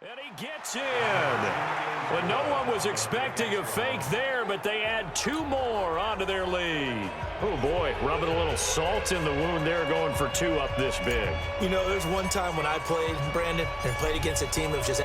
And he gets in. Well, no one was expecting a fake there, but they add two more onto their lead. Oh, boy, rubbing a little salt in the wound there, going for two up this big. You know, there's one time when I played, Brandon, and played against a team that was just...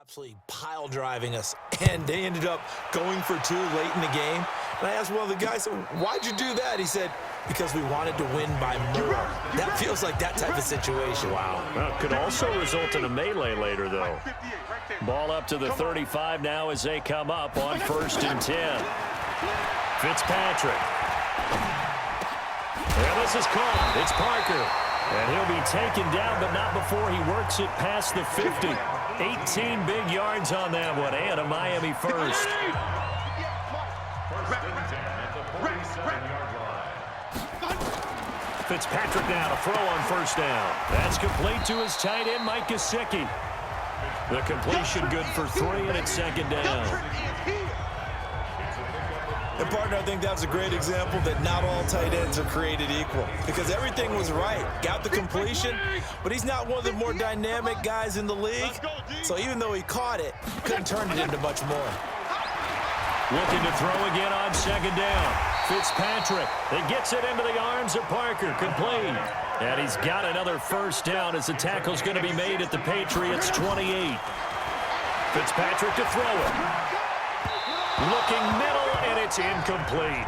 absolutely pile driving us, and they ended up going for two late in the game. And I asked one of the guys, why'd you do that? He said, because we wanted to win by more. That feels like that type of situation. Wow. Well, could also result in a melee later, though. Ball up to the 35 now as they come up on 1st and 10. Fitzpatrick. Well, this is caught. It's Parker. And he'll be taken down, but not before he works it past the 50. 18 big yards on that one, and a Miami first. Fitzpatrick now to throw on 1st down. That's complete to his tight end, Mike Gesicki. The completion good for 3, and it's 2nd down. And, partner, I think that was a great example that not all tight ends are created equal, because everything was right. Got the completion, but he's not one of the more dynamic guys in the league. So even though he caught it, couldn't turn it into much more. Looking to throw again on 2nd down. Fitzpatrick, it gets it into the arms of Parker, complete. And he's got another 1st down as the tackle's going to be made at the Patriots' 28. Fitzpatrick to throw it. Looking middle, and it's incomplete.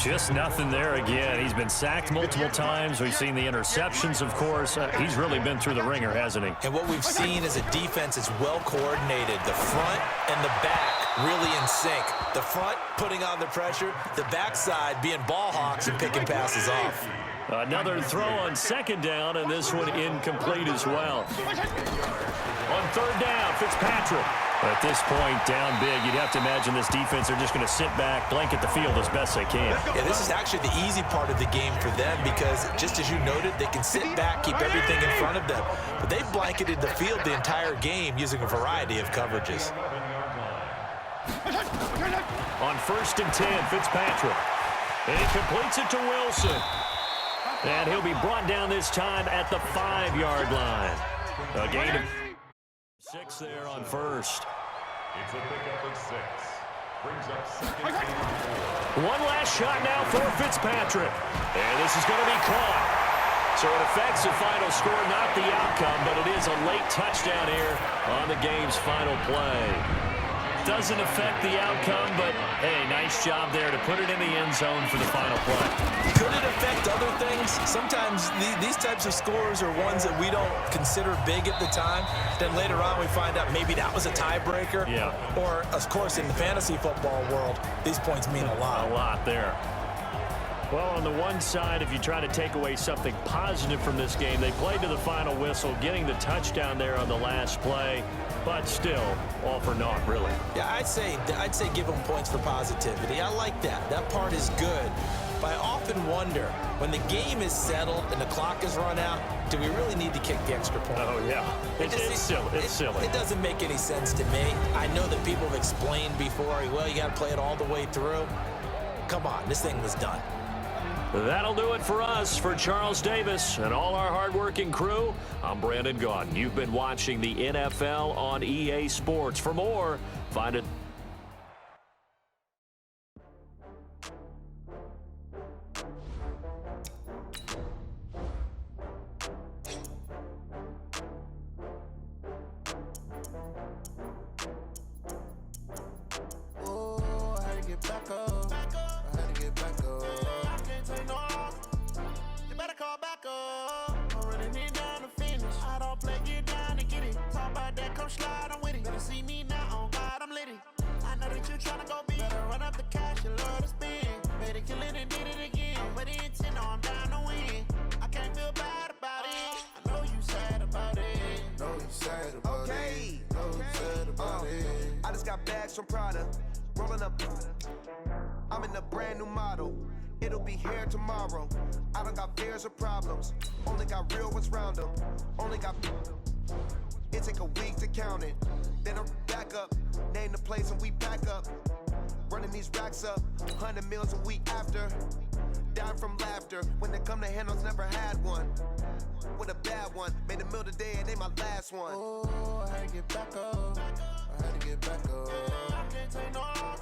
Just nothing there again. He's been sacked multiple times. We've seen the interceptions, of course. He's really been through the ringer, hasn't he? And what we've seen is a defense that's well coordinated. The front and the back really in sync. The front putting on the pressure, the backside being ball hawks and picking passes off. Another throw on 2nd down, and this one incomplete as well. On 3rd down, Fitzpatrick. At this point, down big, you'd have to imagine this defense are just going to sit back, blanket the field as best they can. Yeah, this is actually the easy part of the game for them because, just as you noted, they can sit back, keep everything in front of them. But they've blanketed the field the entire game using a variety of coverages. On 1st and 10, Fitzpatrick. And he completes it to Wilson. And he'll be brought down this time at the 5-yard line. A gain of 6 there on 1st. It's a pickup of 6. Brings up 2nd and 4. One last shot now for Fitzpatrick. And this is going to be caught. So it affects the final score, not the outcome, but it is a late touchdown here on the game's final play. Doesn't affect the outcome, but, hey, nice job there to put it in the end zone for the final play. Could it affect other things? Sometimes these types of scores are ones that we don't consider big at the time. Then later on we find out maybe that was a tiebreaker. Yeah. Or, of course, in the fantasy football world, these points mean a lot. A lot there. Well, on the one side, if you try to take away something positive from this game, they played to the final whistle, getting the touchdown there on the last play, but still, all for naught, really. Yeah, I'd say give them points for positivity. I like that. That part is good. But I often wonder, when the game is settled and the clock is run out, do we really need to kick the extra point? Oh, yeah. It's silly. It's silly. It doesn't make any sense to me. I know that people have explained before, well, you got to play it all the way through. Come on, this thing was done. That'll do it for us. For Charles Davis and all our hardworking crew, I'm Brandon Gaudin. You've been watching the NFL on EA Sports. For more, find it. I just got bags from Prada, rolling up. I'm in a brand new model. It'll be here tomorrow. I don't got fears or problems. Only got real ones round them. Only got. It take a week to count it. Then I'm back up. Name the place and we pack up. Running these racks up. 100 meals a week after. Down from laughter. When they come to handles, never had one. With a bad one. Made a meal today and they my last one. Oh, I had to get back up. I had to get back up. I can't take no loss.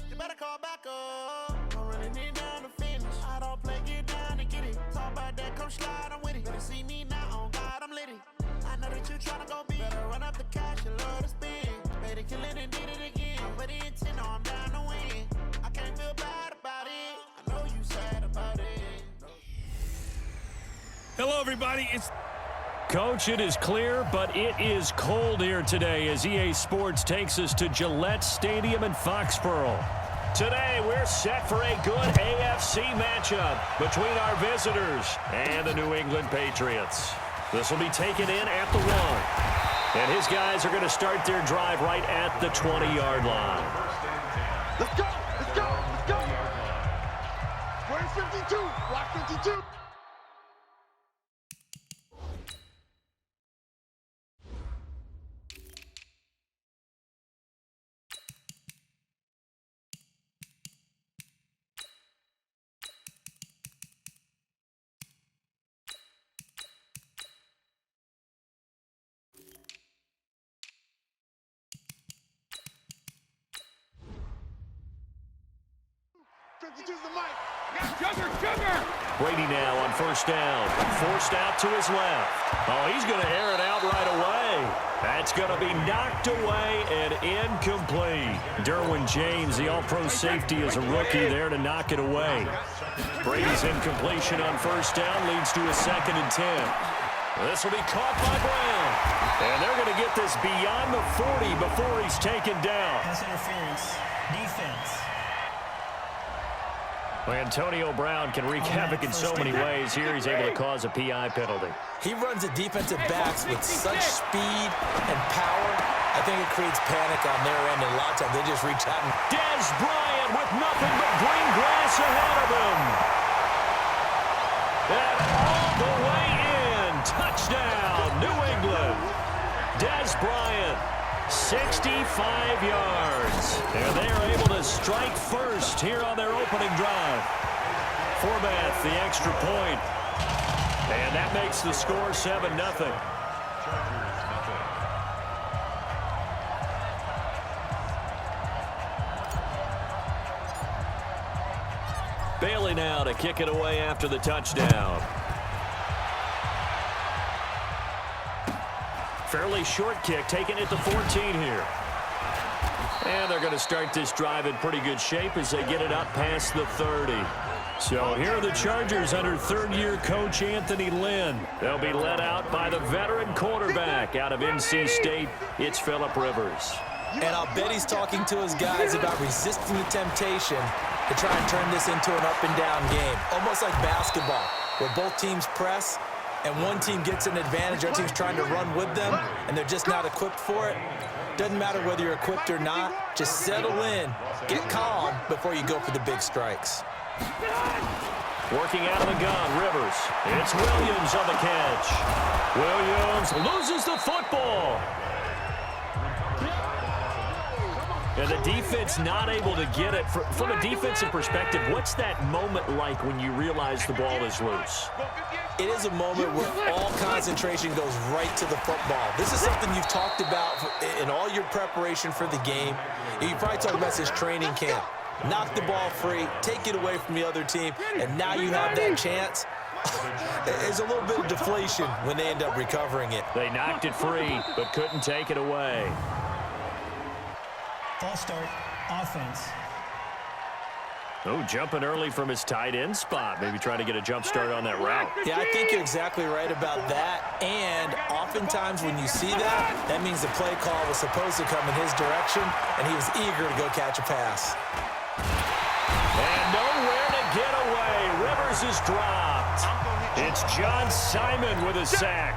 You better call back up. I'm running it down to finish. I don't play, get down and get it. Talk about that, come slide, I'm with it. Better see me now, on God, I'm litty. I know that you tryna go big. Better run up the cash, you love to spin. Better kill it and did it again. But the intent, no, I'm down to win. I can't feel bad about it. I know you sad about it. Hello, everybody. Coach, it is clear, but it is cold here today as EA Sports takes us to Gillette Stadium in Foxborough. Today, we're set for a good AFC matchup between our visitors and the New England Patriots. This will be taken in at the 1. And his guys are going to start their drive right at the 20-yard line. Let's go! Let's go! Let's go! We're in 52. Block 52. Brady now on first down. Forced out to his left. Oh, he's going to air it out right away. That's going to be knocked away and incomplete. Derwin James, the all-pro safety, is a rookie there to knock it away. Brady's incompletion on first down leads to a 2nd and 10. This will be caught by Brown. And they're going to get this beyond the 40 before he's taken down. Pass interference. Defense. Antonio Brown can wreak havoc in so many ways. Here he's able to cause a PI penalty. He runs at defensive backs with such speed and power. I think it creates panic on their end, and a lot of times they just reach out. Dez Bryant with nothing but green grass ahead of him. And all the way in. Touchdown, New England. Dez Bryant, 65 yards. And they are able to strike first here on their opening drive. Forbath, the extra point. And that makes the score 7-0. Bailey now to kick it away after the touchdown. Fairly short kick, taking it to 14 here. And they're going to start this drive in pretty good shape as they get it up past the 30. So here are the Chargers under third-year coach Anthony Lynn. They'll be led out by the veteran quarterback out of NC State. It's Phillip Rivers. And I'll bet he's talking to his guys about resisting the temptation to try and turn this into an up-and-down game. Almost like basketball, where both teams press, and one team gets an advantage, other team's trying to run with them, and they're just not equipped for it. Doesn't matter whether you're equipped or not. Just settle in, get calm before you go for the big strikes. Working out of the gun, Rivers. It's Williams on the catch. Williams loses the football. And the defense not able to get it. From a defensive perspective, what's that moment like when you realize the ball is loose? It is a moment where all concentration goes right to the football. This is something you've talked about in all your preparation for the game. You probably talked about this training camp. Knock the ball free, take it away from the other team, and now you have that chance. There's a little bit of deflation when they end up recovering it. They knocked it free, but couldn't take it away. False start, offense. Oh, jumping early from his tight end spot. Maybe trying to get a jump start on that route. Yeah, I think you're exactly right about that. And oftentimes when you see that, that means the play call was supposed to come in his direction, and he was eager to go catch a pass. And nowhere to get away. Rivers is dropped. It's John Simon with a sack.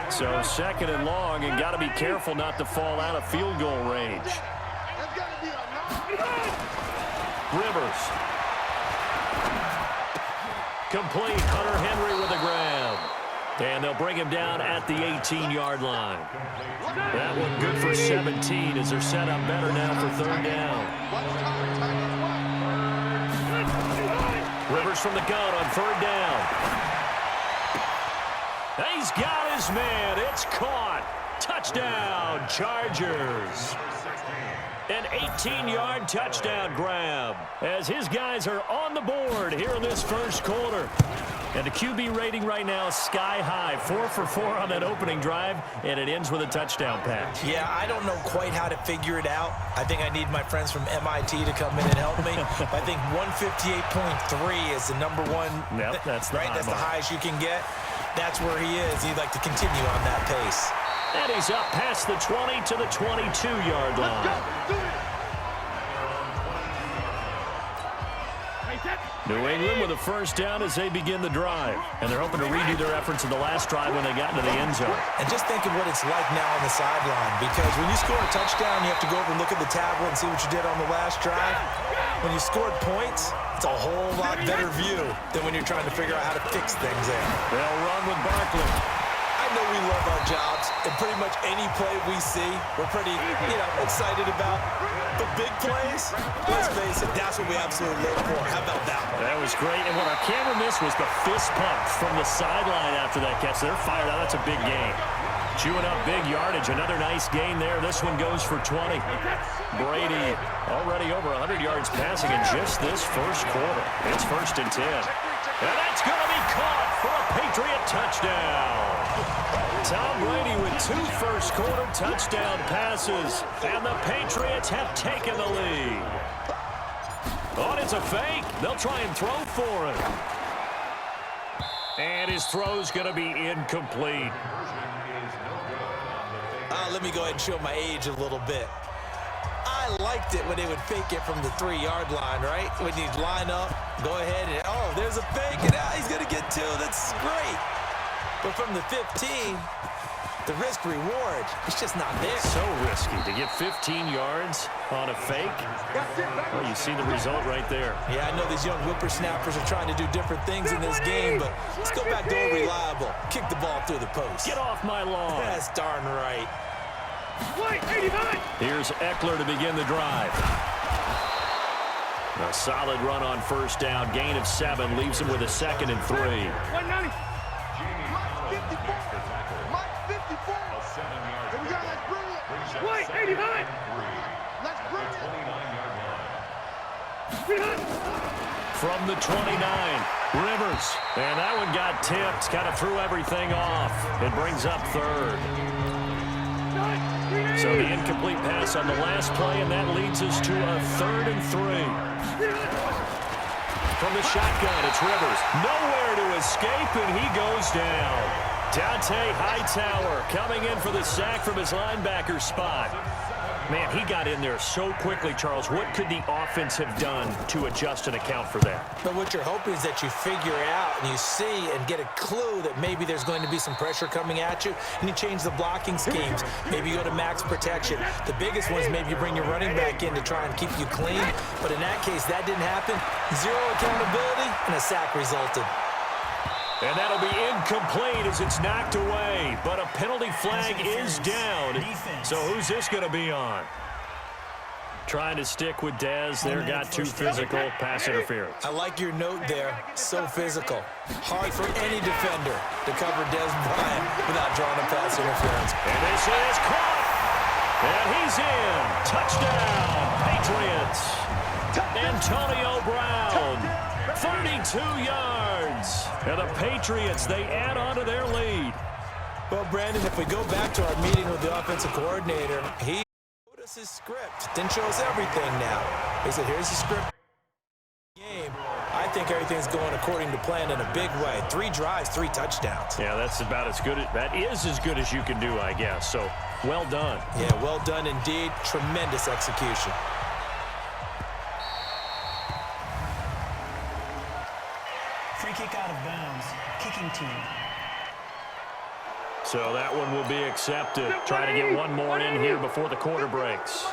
So second and long, and got to be careful not to fall out of field goal range. Rivers. Complete. Hunter Henry with a grab. And they'll bring him down at the 18-yard line. That one good for 17 as they're set up better now for third down. Rivers from the gun on third down. He's got his man. It's caught. Touchdown, Chargers. An 18-yard touchdown grab as his guys are on the board here in this first quarter. And the QB rating right now is sky high. 4 for 4 on that opening drive, and it ends with a touchdown pass. Yeah, I don't know quite how to figure it out. I think I need my friends from MIT to come in and help me. But I think 158.3 is the number one. Yep, that's the right. That's the mark. highest you can get. That's where he is. He'd like to continue on that pace. And he's up past the 20 to the 22-yard line. New England with a first down as they begin the drive. And they're hoping to redo their efforts in the last drive when they got into the end zone. And just think of what it's like now on the sideline, because when you score a touchdown, you have to go over and look at the tablet and see what you did on the last drive. When you scored points, it's a whole lot better view than when you're trying to figure out how to fix things there. They'll run with Barkley. I know we love our jobs, and pretty much any play we see, we're pretty, excited about. But big plays, let's face it, that's what we absolutely live for. How about that one? That was great. And what our camera missed was the fist pump from the sideline after that catch. They're fired out. That's a big gain. Chewing up big yardage. Another nice gain there. This one goes for 20. Brady already over 100 yards passing in just this first quarter. It's 1st and 10. And that's going to be caught for a Patriot touchdown. Tom Brady with 2 first-quarter touchdown passes, and the Patriots have taken the lead. Oh, and it's a fake. They'll try and throw for him. And his throw's going to be incomplete. Let me go ahead and show my age a little bit. I liked it when they would fake it from the 3-yard line, right? When you line up, go ahead and, oh, there's a fake, and he's going to get 2. That's great. But from the 15, the risk-reward, it's just not there. So risky to get 15 yards on a fake. Well, you see the result right there. Yeah, I know these young whippersnappers are trying to do different things in this game, but let's go back to old reliable. Kick the ball through the post. Get off my lawn. That's darn right. Here's Eckler to begin the drive. A solid run on first down. Gain of 7 leaves him with a 2nd and 3. 190. Mike 54. Here we go. Let's bring it. White 89. Let's bring it. From the 29, Rivers. And that one got tipped. Kind of threw everything off. It brings up 3rd. So the incomplete pass on the last play, and that leads us to a 3rd and 3. From the shotgun, it's Rivers. Nowhere to escape, and he goes down. Dante Hightower coming in for the sack from his linebacker spot. Man, he got in there so quickly, Charles. What could the offense have done to adjust and account for that? But what you're hoping is that you figure out and you see and get a clue that maybe there's going to be some pressure coming at you, and you change the blocking schemes. Maybe you go to max protection. The biggest one is maybe you bring your running back in to try and keep you clean. But in that case, that didn't happen. 0 accountability, and a sack resulted. And that'll be incomplete as it's knocked away. But a penalty flag is down. So who's this going to be on? Trying to stick with Dez. There got too physical. Pass interference. I like your note there. So physical. Hard for any defender to cover Dez Bryant without drawing a pass interference. And this is caught. And he's in. Touchdown, Patriots. Antonio Brown, 32 yards. And the Patriots, they add on to their lead. Well, Brandon, if we go back to our meeting with the offensive coordinator, he showed us his script. Didn't show us everything now. He said, here's the script. Game. I think everything's going according to plan in a big way. 3 drives, 3 touchdowns. Yeah, that's about as good. That is as good as you can do, I guess. So, well done. Yeah, well done indeed. Tremendous execution. Free kick out of bounds. Kicking team. So that one will be accepted. Try to get one more in here before the quarter breaks.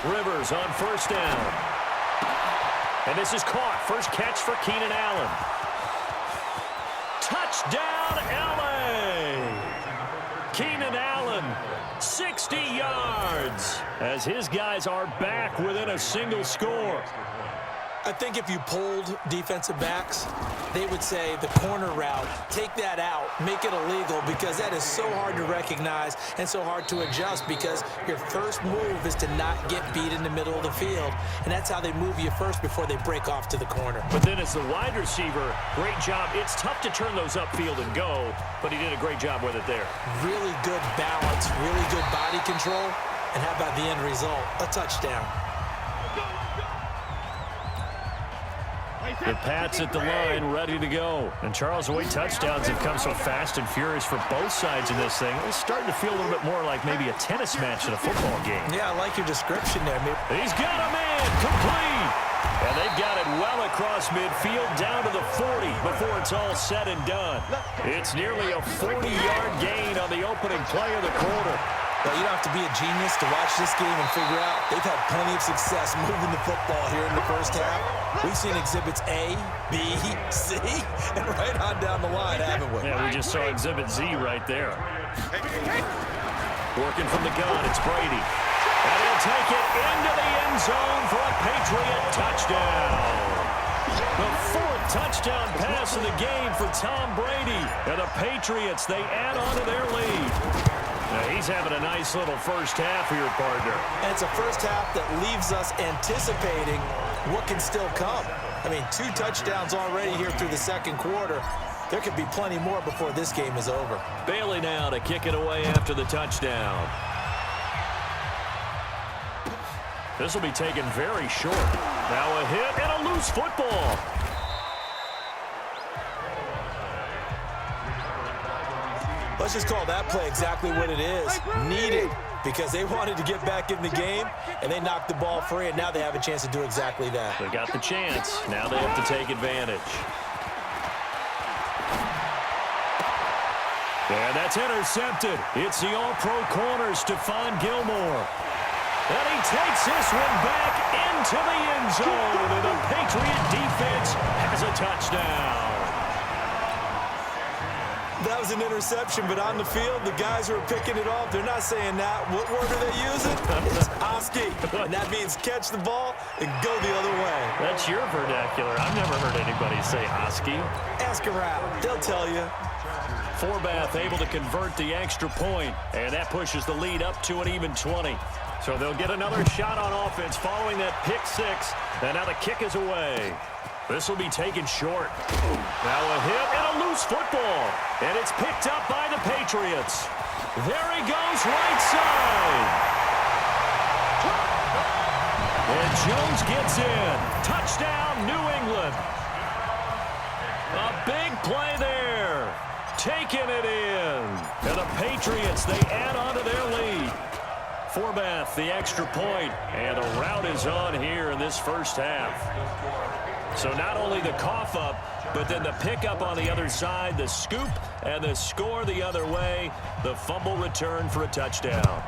Rivers on first down. And this is caught. First catch for Keenan Allen. Touchdown, L.A. Keenan Allen, 60 yards, as his guys are back within a single score. I think if you polled defensive backs, they would say the corner route, take that out, make it illegal, because that is so hard to recognize and so hard to adjust, because your first move is to not get beat in the middle of the field, and that's how they move you first before they break off to the corner. But then as the wide receiver, great job. It's tough to turn those upfield and go, but he did a great job with it there. Really good balance, really good body control, and how about the end result? A touchdown. The Pats at the line, ready to go. And Charles, the way touchdowns have come so fast and furious for both sides in this thing, it's starting to feel a little bit more like maybe a tennis match in a football game. Yeah, I like your description there. He's got a man, complete. And they've got it well across midfield, down to the 40 before it's all said and done. It's nearly a 40-yard gain on the opening play of the quarter. Well, you don't have to be a genius to watch this game and figure out they've had plenty of success moving the football here in the first half. We've seen exhibits A, B, C, and right on down the line, haven't we? Yeah, we just saw exhibit Z right there. Working from the gun, it's Brady. And he'll take it into the end zone for a Patriot touchdown. The 4th touchdown pass of the game for Tom Brady. And the Patriots, they add on to their lead. Now, he's having a nice little first half here, partner. And it's a first half that leaves us anticipating what can still come. I mean, 2 touchdowns already here through the second quarter. There could be plenty more before this game is over. Bailey now to kick it away after the touchdown. This will be taken very short. Now a hit and a loose football. Let's just call that play exactly what it is. Needed, because they wanted to get back in the game, and they knocked the ball free, and now they have a chance to do exactly that. They got the chance. Now they have to take advantage. And that's intercepted. It's the all-pro corner, Stephon Gilmore. And he takes this one back into the end zone, and the Patriot defense has a touchdown. That was an interception, but on the field, the guys who are picking it off, they're not saying that. What word are they using? It's Oski, and that means catch the ball and go the other way. That's your vernacular. I've never heard anybody say Oski. Ask around. They'll tell you. Forbath able to convert the extra point, and that pushes the lead up to an even 20. So they'll get another shot on offense following that pick 6, and now the kick is away. This will be taken short. Now a hit and a loose football. And it's picked up by the Patriots. There he goes, right side. And Jones gets in. Touchdown, New England. A big play there. Taking it in. And the Patriots, they add on to their lead. Forbath, the extra point. And the rout is on here in this first half. So not only the cough up, but then the pickup on the other side, the scoop, and the score the other way. The fumble return for a touchdown.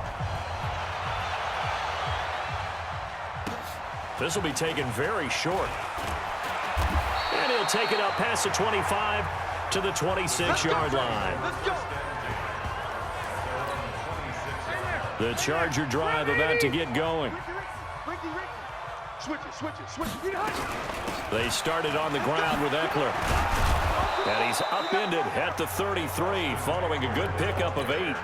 This will be taken very short. And he'll take it up past the 25 to the 26-yard line. The Charger drive about to get going. Switch it. They started on the ground with Eckler. And he's upended at the 33 following a good pickup of 8.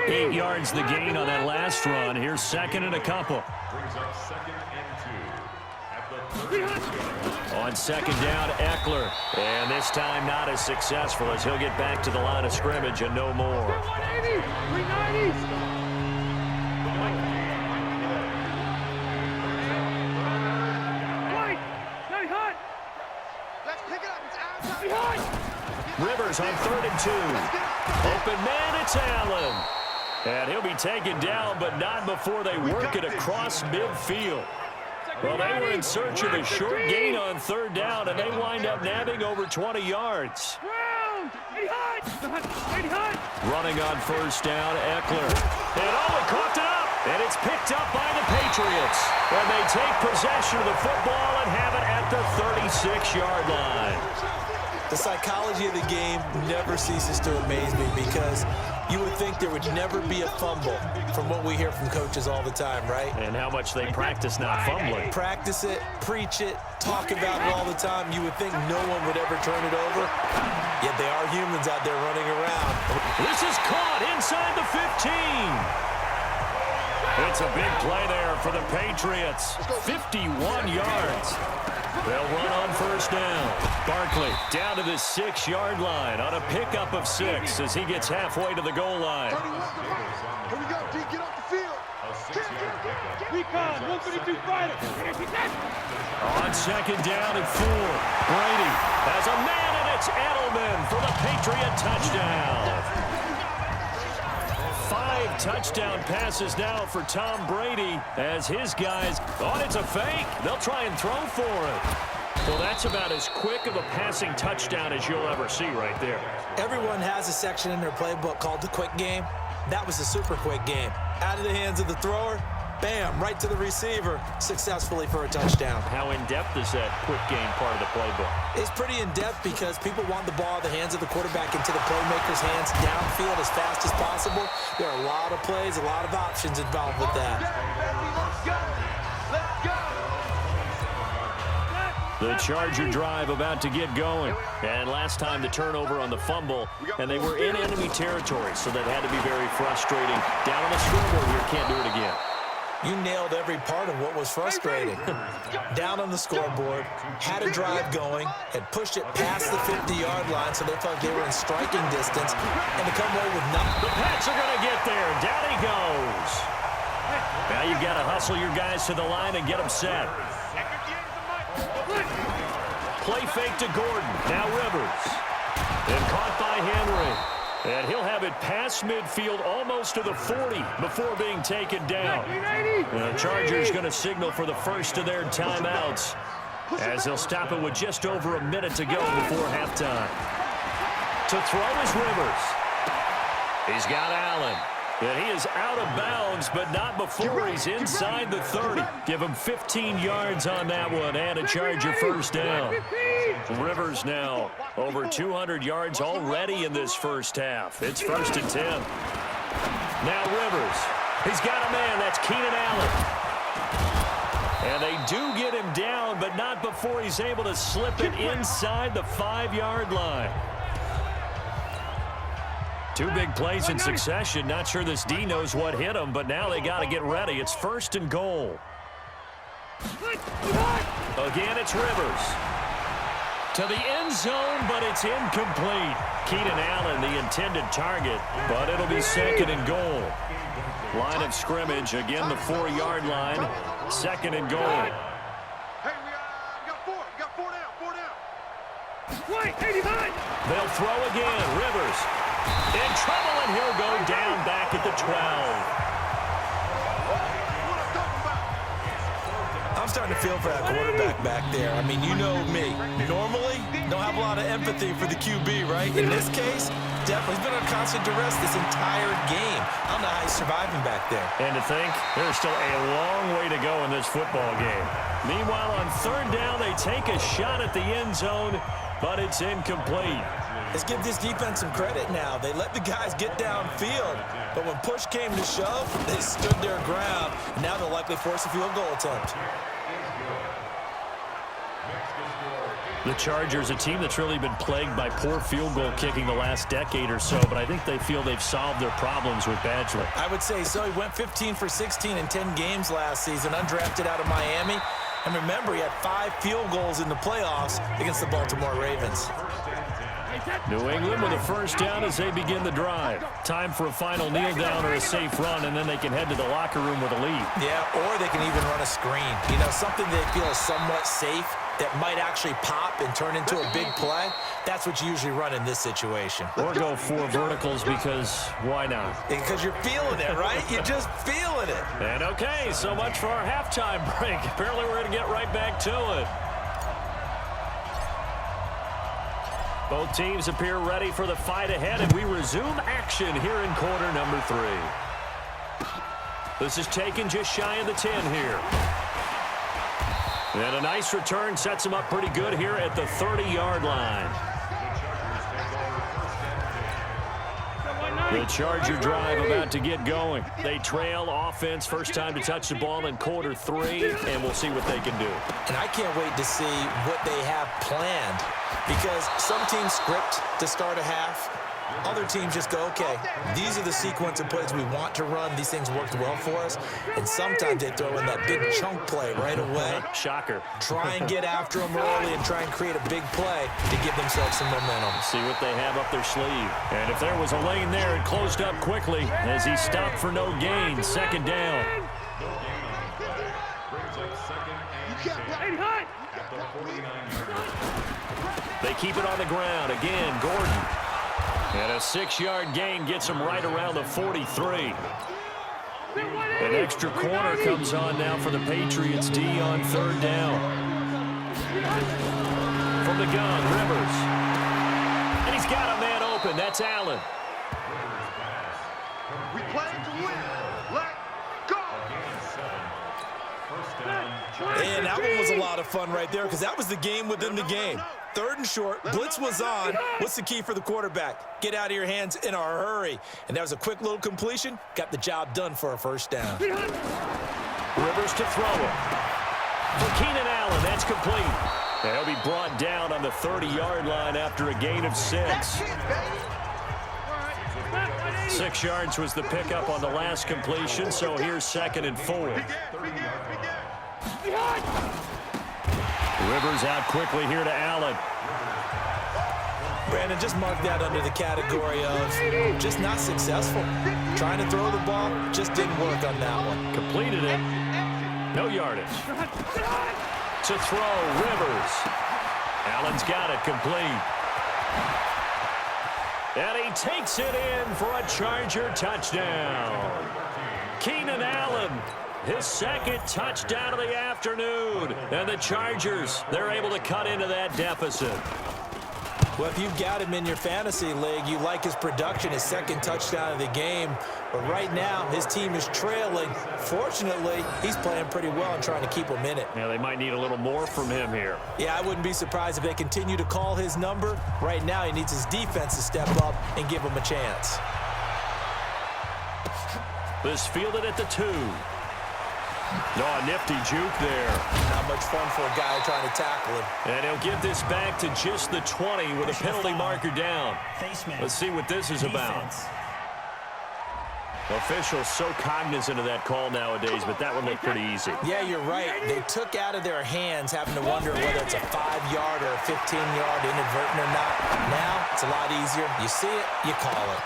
8 yards the gain on that last run. Here's second and a couple. Brings up 2nd and 2 at the 30. On second down, Eckler. And this time not as successful as he'll get back to the line of scrimmage and no more. 180, 390. Rivers on 3rd and 2. Open man, it's Allen. And he'll be taken down, but not before they work it across midfield. Well, they were in search of a short gain on 3rd down, and they wind up nabbing over 20 yards. Running on 1st down, Eckler. And he coughed it up. And it's picked up by the Patriots. And they take possession of the football and have it at the 36-yard line. The psychology of the game never ceases to amaze me because you would think there would never be a fumble from what we hear from coaches all the time, right? And how much they practice not fumbling. Practice it, preach it, talk about it all the time. You would think no one would ever turn it over, yet they are humans out there running around. This is caught inside the 15. It's a big play there for the Patriots. 51 yards. They'll run on 1st down. Barkley down to the 6-yard line on a pickup of 6 as he gets halfway to the goal line. Here we go, D, get off the field. Recon, 152 fighter. On 2nd down and 4. Brady has a man, and it's Edelman for the Patriot touchdown. 5 touchdown passes now for Tom Brady as his guys, it's a fake. They'll try and throw for it. Well, that's about as quick of a passing touchdown as you'll ever see right there. Everyone has a section in their playbook called the quick game. That was a super quick game. Out of the hands of the thrower, bam, right to the receiver, successfully for a touchdown. How in-depth is that quick game part of the playbook? It's pretty in-depth because people want the ball in the hands of the quarterback into the playmaker's hands downfield as fast as possible. There are a lot of plays, a lot of options involved with that. The Charger drive about to get going. And last time the turnover on the fumble, and they were in enemy territory, so that had to be very frustrating. Down on the scoreboard here, can't do it again. You nailed every part of what was frustrating. Down on the scoreboard, had a drive going, had pushed it past the 50-yard line so they felt they were in striking distance, and to come away with nothing. The Pats are going to get there. Down he goes. Now you've got to hustle your guys to the line and get them set. Play fake to Gordon. Now Rivers. And caught by Henry. And he'll have it past midfield almost to the 40 before being taken down. The Chargers going to signal for the first of their timeouts as they'll stop it with just over a minute to go before halftime. To throw is Rivers. He's got Allen. And he is out of bounds, but not before he's inside the 30. Give him 15 yards on that one and a Charger 1st down. Rivers now over 200 yards already in this first half. It's 1st and 10. Now Rivers. He's got a man. That's Keenan Allen. And they do get him down, but not before he's able to slip it inside the 5-yard line. 2 big plays in succession. Not sure this D knows what hit him, but now they got to get ready. It's 1st and goal. Again, it's Rivers. To the end zone, but it's incomplete. Keenan Allen, the intended target, but it'll be 2nd and goal. Line of scrimmage, again the 4-yard line. 2nd and goal. Hey, we got 4. We got 4 down. 4 down. Wait, 89. They'll throw again. Rivers. In trouble, and he'll go down back at the 12. I'm starting to feel for that quarterback back there. I mean, you know me. Normally, don't have a lot of empathy for the QB, right? In this case, definitely. He's been under constant duress this entire game. I don't know how he's surviving back there. And to think, there's still a long way to go in this football game. Meanwhile, on 3rd down, they take a shot at the end zone, but it's incomplete. Let's give this defense some credit now. They let the guys get downfield, but when push came to shove, they stood their ground. Now they'll likely force a field goal attempt. The Chargers, a team that's really been plagued by poor field goal kicking the last decade or so, but I think they feel they've solved their problems with Badgley. I would say so. He went 15 for 16 in 10 games last season, undrafted out of Miami. And remember, he had 5 field goals in the playoffs against the Baltimore Ravens. New England with a first down as they begin the drive. Time for a final kneel down or a safe run, and then they can head to the locker room with a lead. Yeah, or they can even run a screen. You know, something they feel is somewhat safe that might actually pop and turn into a big play. That's what you usually run in this situation. Or go 4 verticals because why not? Because you're feeling it, right? You're just feeling it. And okay, so much for our halftime break. Apparently we're going to get right back to it. Both teams appear ready for the fight ahead, and we resume action here in quarter number 3. This is taken just shy of the 10 here. And a nice return sets them up pretty good here at the 30-yard line. The Charger drive about to get going. They trail offense, first time to touch the ball in quarter 3, and we'll see what they can do. And I can't wait to see what they have planned, because some teams script to start a half. Other teams just go, okay, these are the sequence of plays we want to run. These things worked well for us. And sometimes they throw in that big chunk play right away. Shocker. Try and get after them early and try and create a big play to give themselves some momentum. See what they have up their sleeve. And if there was a lane there, it closed up quickly as he stopped for no gain. Second down. They keep it on the ground. Again, Gordon. And a 6-yard gain gets him right around the 43. An extra corner comes on now for the Patriots D on third down. From the gun, Rivers. And he's got a man open. That's Allen. We playing to win. Let go. And that one was a lot of fun right there, because that was the game within the game. 3rd and short, blitz was on. What's the key for the quarterback? Get out of your hands in a hurry. And that was a quick little completion. Got the job done for a first down. Rivers to throw it. For Keenan Allen, that's complete. And he'll be brought down on the 30-yard line after a gain of 6. 6 yards was the pickup on the last completion, so here's 2nd and 4. Rivers out quickly here to Allen. Brandon, just mark that under the category of just not successful. Trying to throw the ball, just didn't work on that one. Completed it. No yardage. To throw, Rivers. Allen's got it complete. And he takes it in for a Charger touchdown. Keenan Allen, his 2nd touchdown of the afternoon. And the Chargers, they're able to cut into that deficit. Well, if you've got him in your fantasy league, you like his production, his 2nd touchdown of the game. But right now, his team is trailing. Fortunately, he's playing pretty well and trying to keep them in it. Yeah, they might need a little more from him here. Yeah, I wouldn't be surprised if they continue to call his number. Right now, he needs his defense to step up and give him a chance. This fielded at the 2. Oh, a nifty juke there. Not much fun for a guy trying to tackle him. And he'll get this back to just the 20 with a penalty marker down. Let's see what this is about. Officials so cognizant of that call nowadays, but that one looked pretty easy. Yeah, you're right. They took out of their hands having to wonder whether it's a 5-yard or a 15-yard inadvertent or not. Now, it's a lot easier. You see it, you call it.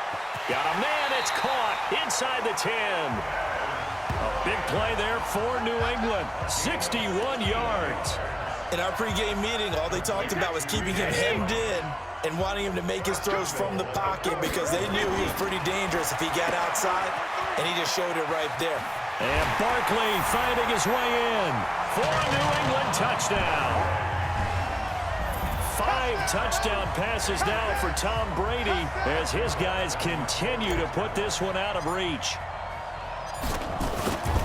Got a man, it's caught inside the 10. A big play there for New England. 61 yards. In our pregame meeting, all they talked about was keeping him hemmed in and wanting him to make his throws from the pocket, because they knew he was pretty dangerous if he got outside, and he just showed it right there. And Barkley finding his way in for a New England touchdown. 5 touchdown passes now for Tom Brady as his guys continue to put this one out of reach.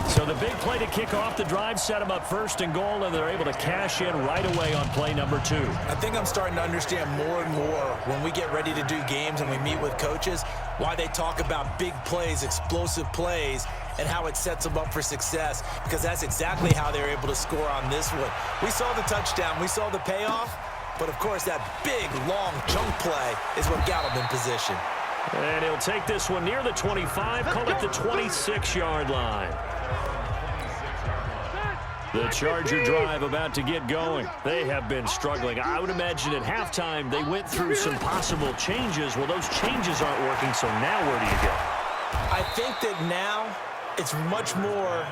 So the big play to kick off the drive set them up first and goal, and they're able to cash in right away on play number 2. I think I'm starting to understand more and more when we get ready to do games and we meet with coaches why they talk about big plays, explosive plays, and how it sets them up for success, because that's exactly how they're able to score on this one. We saw the touchdown. We saw the payoff. But, of course, that big, long chunk play is what got him in position. And he'll take this one near the 25, call it the 26-yard line. The Charger drive about to get going. They have been struggling. I would imagine at halftime they went through some possible changes. Well, those changes aren't working, so now where do you go? I think that now it's much more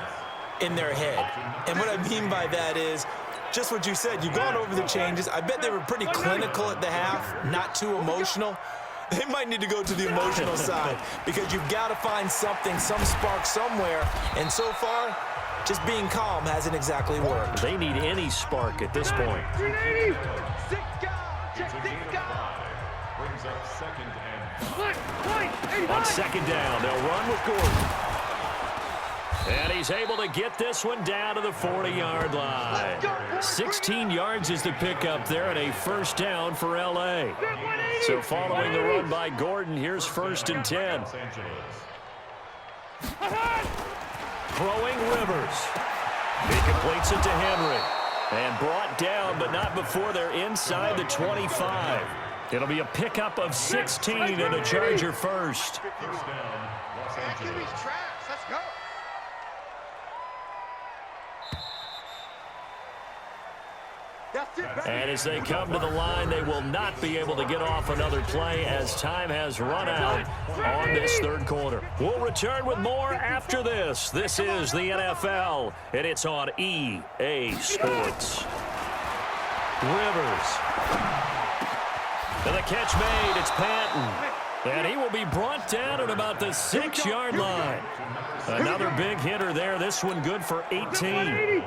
in their head. And what I mean by that is just what you said. You've gone over the changes. I bet they were pretty clinical at the half, not too emotional. They might need to go to the emotional side because you've got to find something, some spark somewhere. And so far, just being calm hasn't exactly worked. They need any spark at this point. On second down, they'll run with Gordon. And he's able to get this one down to the 40-yard line. 16 yards is the pickup there and a first down for L.A. So following the run by Gordon, here's 1st and 10. Throwing Rivers. He completes it to Henry. And brought down, but not before they're inside the 25. It'll be a pickup of 16 and a Charger first. Let's go. And as they come to the line, they will not be able to get off another play as time has run out on this third quarter. We'll return with more after this. This is the NFL, and it's on EA Sports. Rivers. And the catch made. It's Patton. And he will be brought down at about the 6-yard line. Another big hitter there. This one good for 18.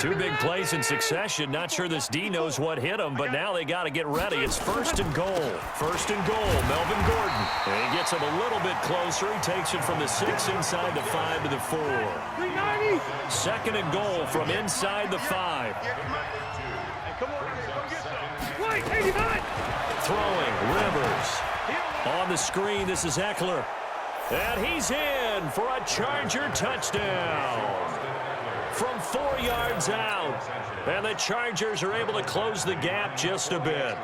2 big plays in succession. Not sure this D knows what hit him, but now they got to get ready. It's 1st and goal. 1st and goal. Melvin Gordon. And he gets him a little bit closer. He takes it from the 6 inside the 5 to the 4. 2nd and goal from inside the 5. Throwing Rivers. On the screen, this is Eckler. And he's in for a Charger touchdown from 4 yards out. And the Chargers are able to close the gap just a bit.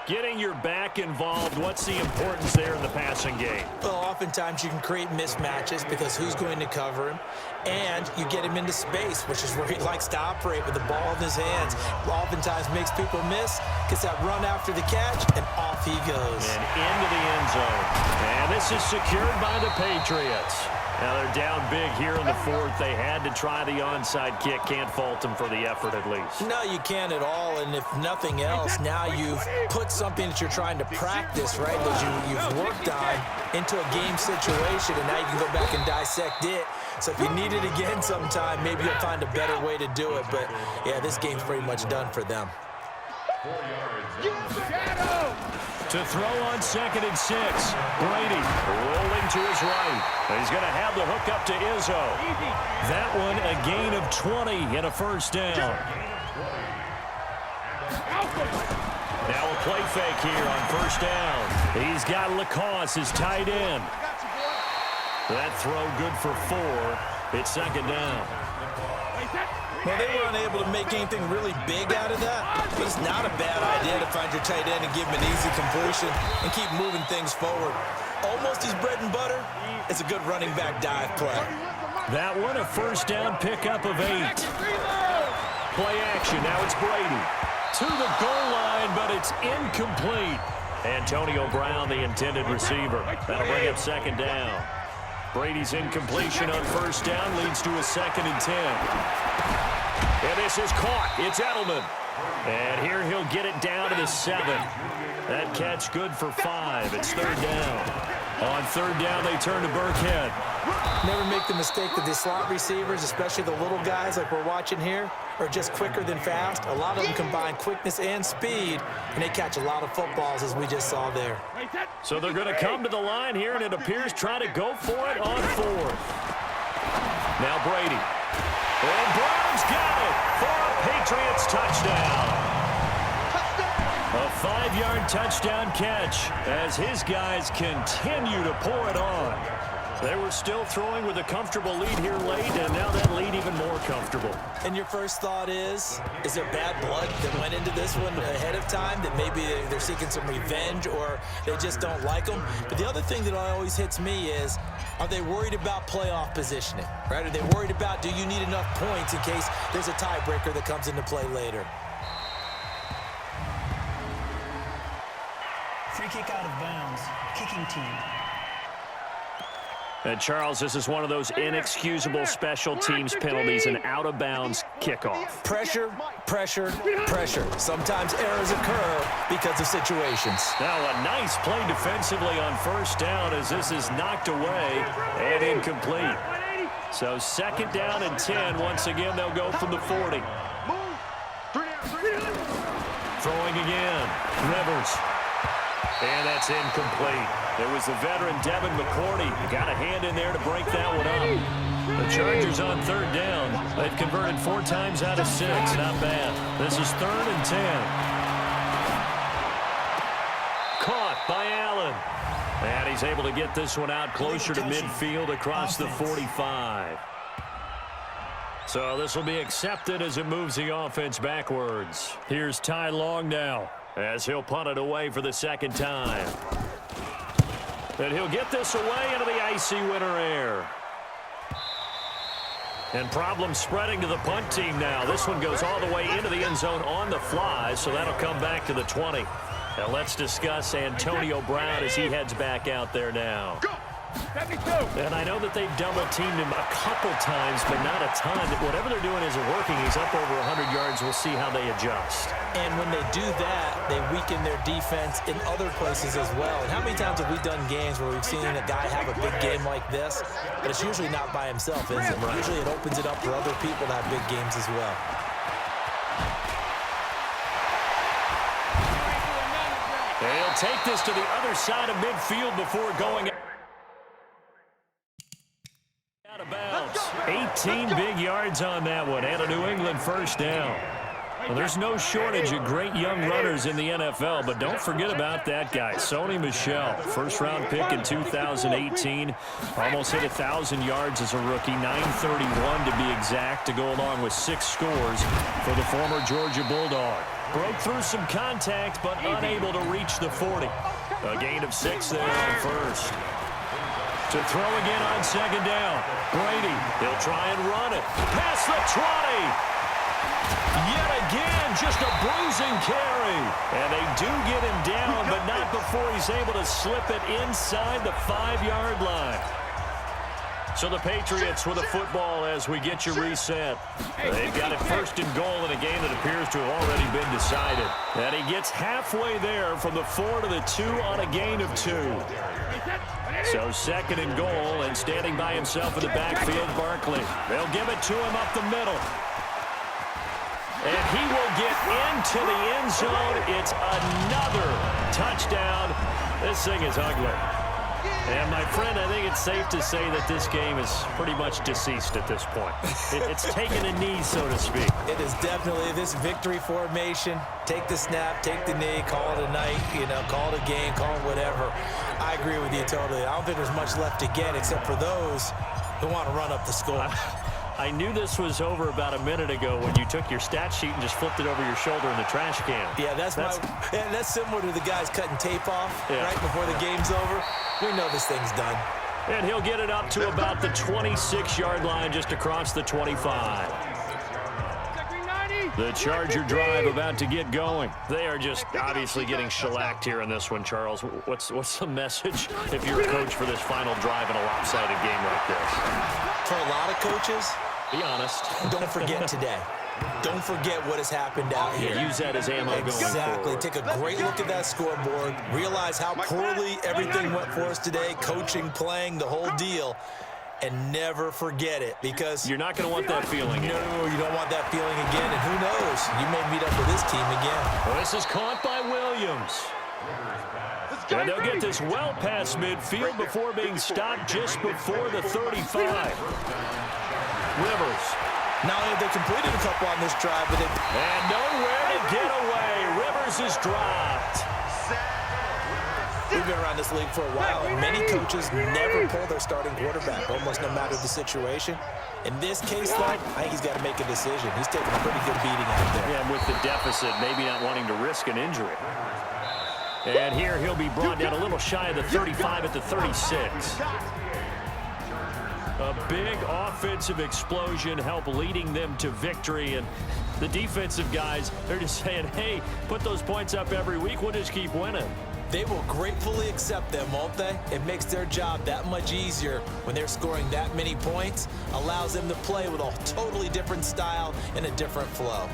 Getting your back involved, what's the importance there in the passing game? Well, oftentimes you can create mismatches because who's going to cover him? And you get him into space, which is where he likes to operate with the ball in his hands. Oftentimes makes people miss, gets that run after the catch, and off he goes. And into the end zone. And this is secured by the Patriots. Now they're down big here in the 4th. They had to try the onside kick. Can't fault them for the effort at least. No, you can't at all. And if nothing else, now you've put something that you're trying to practice, right, that you've worked on into a game situation, and now you can go back and dissect it. So if you need it again sometime, maybe you'll find a better way to do it. But, yeah, this game's pretty much done for them. To throw on 2nd and 6. Brady rolling to his right. He's going to have the hook up to Izzo. That one a gain of 20 and a first down. Now a play fake here on first down. He's got Lacoste, his tight end. That throw good for 4. It's 2nd down. Well, they were unable to make anything really big out of that, but it's not a bad idea to find your tight end and give him an easy completion and keep moving things forward. Almost his bread and butter. It's a good running back dive play. That one a first down pickup of 8. Play action. Now it's Brady to the goal line, but it's incomplete. Antonio Brown, the intended receiver. That'll bring up 2nd down. Brady's incompletion on first down leads to a 2nd and 10. And this is caught. It's Edelman. And here he'll get it down to the 7. That catch good for 5. It's 3rd down. On 3rd down, they turn to Burkhead. Never make the mistake that the slot receivers, especially the little guys like we're watching here, are just quicker than fast. A lot of them combine quickness and speed, and they catch a lot of footballs, as we just saw there. So they're going to come to the line here, and it appears try to go for it on 4th. Now Brady. And Brown's got it for a Patriots touchdown. A 5-yard touchdown catch as his guys continue to pour it on. They were still throwing with a comfortable lead here late, and now that lead even more comfortable. And your first thought is there bad blood that went into this one ahead of time, that maybe they're seeking some revenge or they just don't like them? But the other thing that always hits me is, are they worried about playoff positioning, right? Are they worried about, do you need enough points in case there's a tiebreaker that comes into play later? Free kick out of bounds. Kicking team. And Charles, this is one of those inexcusable special teams penalties, an out-of-bounds kickoff. Pressure, pressure, pressure. Sometimes errors occur because of situations. Now a nice play defensively on first down as this is knocked away and incomplete. So 2nd down and 10. Once again, they'll go from the 40. Throwing again. Rivers. And that's incomplete. It was the veteran Devin McCourty. Got a hand in there to break that one up. The Chargers on 3rd down. They've converted 4 times out of 6. Not bad. This is 3rd and 10. Caught by Allen. And he's able to get this one out closer to midfield across the 45. So this will be accepted as it moves the offense backwards. Here's Ty Long now, as he'll punt it away for the 2nd time. And he'll get this away into the icy winter air. And problems spreading to the punt team now. This one goes all the way into the end zone on the fly, so that'll come back to the 20. Now let's discuss Antonio Brown as he heads back out there now. And I know that they've double-teamed him a couple times, but not a ton. Whatever they're doing isn't working. He's up over 100 yards. We'll see how they adjust. And when they do that, they weaken their defense in other places as well. And how many times have we done games where we've seen a guy have a big game like this, but it's usually not by himself, is it? Right. Usually it opens it up for other people to have big games as well. They'll take this to the other side of midfield before going out of bounds. 18 big yards on that one, and a New England 1st down. Well, there's no shortage of great young runners in the NFL, but don't forget about that guy, Sony Michel. 1st-round pick in 2018. Almost hit 1,000 yards as a rookie, 931 to be exact, to go along with 6 scores for the former Georgia Bulldog. Broke through some contact, but unable to reach the 40. A gain of 6 there on 1st. To throw again on 2nd down. Brady, he'll try and run it. Past the 20. Yet again, just a bruising carry. And they do get him down, but not before he's able to slip it inside the 5-yard line. So the Patriots with a football as we get you reset. They've got it 1st and goal in a game that appears to have already been decided. And he gets halfway there from the 4 to the 2 on a gain of 2. So 2nd and goal, and standing by himself in the backfield, Barkley. They'll give it to him up the middle. And he will get into the end zone. It's another touchdown. This thing is ugly. And, my friend, I think it's safe to say that this game is pretty much deceased at this point. It's taken a knee, so to speak. It is definitely this victory formation. Take the snap, take the knee, call it a night, call it a game, call it whatever. I agree with you totally. I don't think there's much left to get except for those who want to run up the score. I knew this was over about a minute ago when you took your stat sheet and just flipped it over your shoulder in the trash can. Yeah, that's similar to the guys cutting tape off right before the game's over. We know this thing's done. And he'll get it up to about the 26-yard line, just across the 25. The Charger drive about to get going. They are just obviously getting shellacked here in this one, Charles. What's the message if you're a coach for this final drive in a lopsided game like this? For a lot of coaches, be honest. Don't forget today. Don't forget what has happened out here. Use that as ammo going forward. Exactly. Take a great look at that scoreboard. Realize how poorly everything went for us today. Coaching, playing, the whole deal. And never forget it, because you're not going to want that feeling. No, you don't want that feeling again. And who knows? You may meet up with this team again. Well, this is caught by Williams. And they'll get this well past midfield before being stopped just before the 35. Rivers. Not only have they completed a couple on this drive, but And nowhere to get away. Rivers is dropped. we've been around this league for a while, and many coaches never pull their starting quarterback, almost no matter the situation. In this case, though, I think he's got to make a decision. He's taking a pretty good beating out there. Yeah, and with the deficit, maybe not wanting to risk an injury. And here he'll be brought down a little shy of the 35 at the 36. A big offensive explosion helped leading them to victory. And the defensive guys, they're just saying, hey, put those points up every week. We'll just keep winning. They will gratefully accept them, won't they? It makes their job that much easier when they're scoring that many points. Allows them to play with a totally different style and a different flow.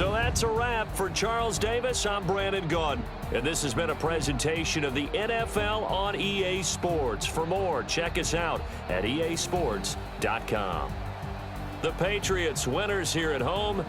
So that's a wrap for Charles Davis. I'm Brandon Gaudin, and this has been a presentation of the NFL on EA Sports. For more, check us out at easports.com. The Patriots winners here at home.